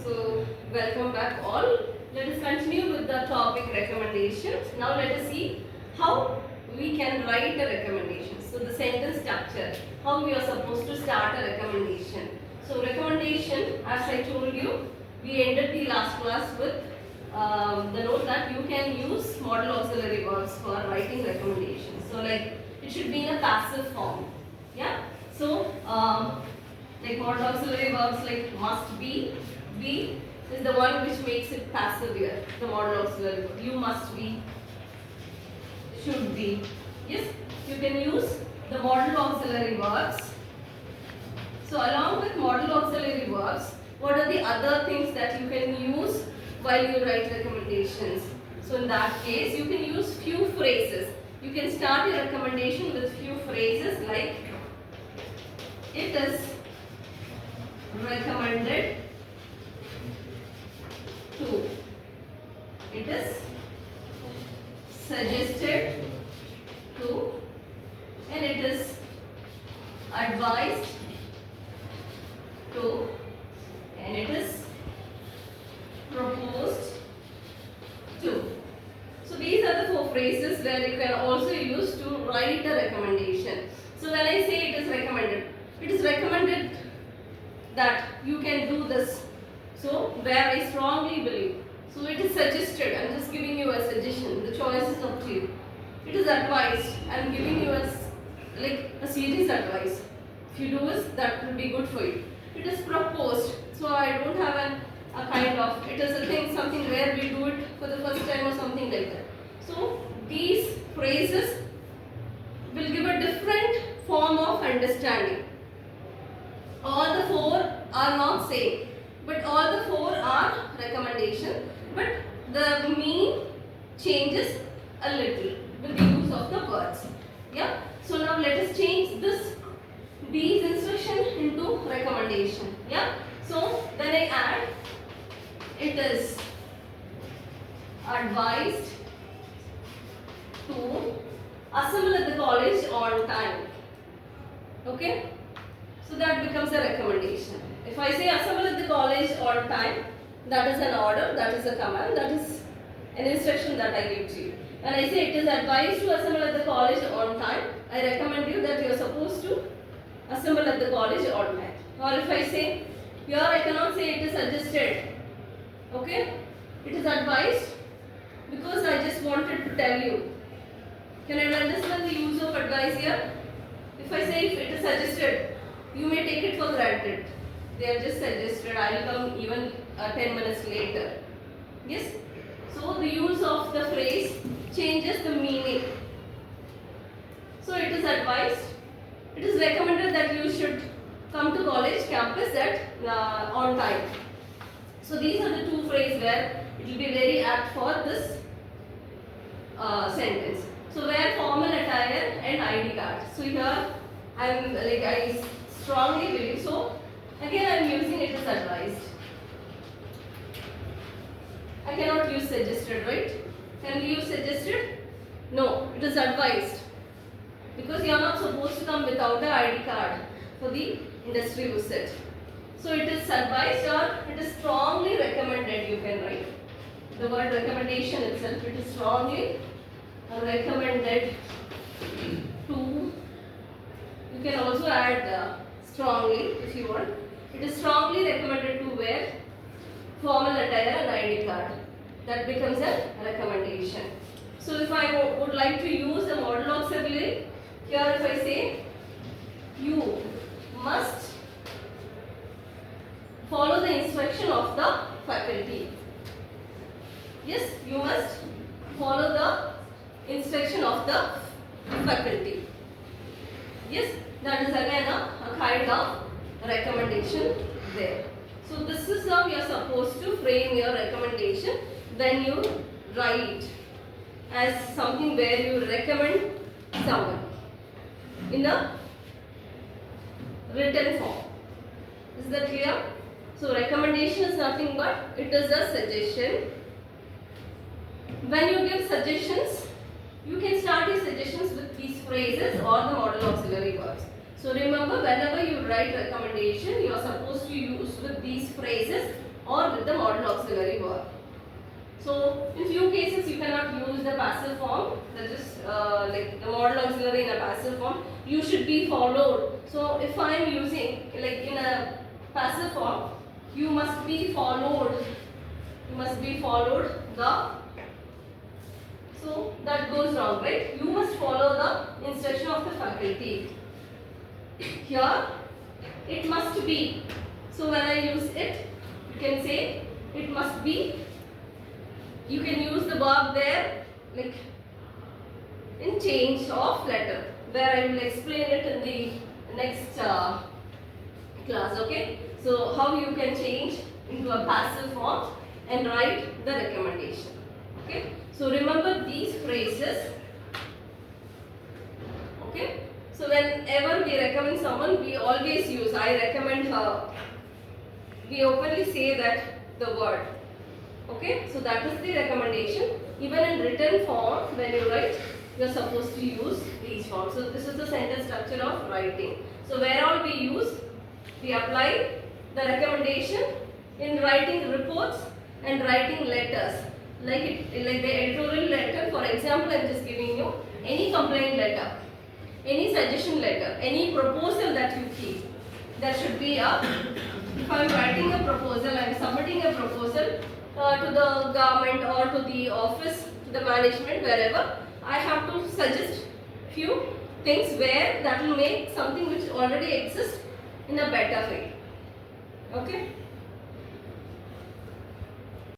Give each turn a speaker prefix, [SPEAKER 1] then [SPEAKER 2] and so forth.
[SPEAKER 1] So, welcome back all. Let us continue with the topic recommendations. Now, let us see how we can write a recommendation. So, the sentence structure, how we are supposed to start a recommendation. So, recommendation, as I told you, we ended the last class with the note that you can use modal auxiliary verbs for writing recommendations. So, like it should be in a passive form. Yeah. So, like modal auxiliary verbs like must be is the one which makes it passive here. The modal auxiliary verb. You must be, should be. Yes, you can use the modal auxiliary verbs. So along with modal auxiliary verbs, what are the other things that you can use while you write recommendations? So in that case, you can use few phrases. You can start your recommendation with few phrases like it is recommended to, it is suggested to, and it is advised to, and it is proposed to. So these are the four phrases where you can also use to write a recommendation. So when I say it is recommended that you can do this. So where I strongly believe. So it is suggested. I am just giving you a suggestion. The choice is up to you. It is advised. I am giving you like a serious advice. If you do this, that will be good for you. It is proposed. So I don't have a kind of, it is a thing, something where we do it for the first time or something like that. So these phrases will give a different form of understanding. All the four are not same, but all the four are recommendation, but the meaning changes a little with the use of the words. Yeah. So now let us change these instructions into recommendation. Yeah. So when I add, it is advised to assemble at the college on time. Okay. So that becomes a recommendation. If I say assemble at the college on time, that is an order, that is a command, that is an instruction that I give to you. When I say it is advised to assemble at the college on time, I recommend you that you are supposed to assemble at the college on time. Or if I say, here I cannot say it is suggested. Okay? It is advised because I just wanted to tell you. Can you understand the use of advice here? If I say if it is suggested, you may take it for granted. They have just suggested, I will come even 10 minutes later. Yes? So the use of the phrase changes the meaning. So it is advised. It is recommended that you should come to college campus on time. So these are the two phrases where it will be very apt for this sentence. So wear formal attire and ID card. So here I strongly believe. So again I am using it as advised. I cannot use suggested, right? Can we use suggested? No, it is advised. Because you are not supposed to come without the ID card for the industry visit. So it is advised or it is strongly recommended, you can write. The word recommendation itself, it is strongly recommended to. You can also add strongly if you want. It is strongly recommended to wear formal attire and ID card. That becomes a recommendation. So if I would like to use the modal auxiliary, here if I say you must follow the instruction of the faculty. Yes, you must follow the instruction of the faculty. Yes, that is again a kind of recommendation there. So this is how you are supposed to frame your recommendation when you write as something where you recommend someone in a written form. Is that clear? So recommendation is nothing but it is a suggestion. When you give suggestions, you can start your suggestions with these phrases or the modal auxiliary verbs. So remember, whenever you write recommendation, you are supposed to use with these phrases or with the modal auxiliary verb. So in few cases you cannot use the passive form, that is like the modal auxiliary in a passive form. You should be followed. So if I am using like in a passive form, you must be followed. You must be followed the. So that goes wrong, right? You must follow the instruction of the faculty. Here it must be. So when I use it, you can say it must be. You can use the verb there like in change of letter, where I will explain it in the next class, okay? So how you can change into a passive form and write the recommendation, okay? So remember these phrases, okay? So whenever we recommend someone, we always use I recommend her. We openly say that the word. Okay, so that is the recommendation. Even in written form, when you write, you are supposed to use these forms. So this is the sentence structure of writing. So where all we use, we apply the recommendation in writing reports and writing letters. Like the editorial letter, for example, I am just giving you any complaint letter, any suggestion letter, any proposal that you keep. There should be a, if I am writing a proposal, I am submitting a proposal to the government or to the office, to the management, wherever, I have to suggest few things where that will make something which already exists in a better way. Okay.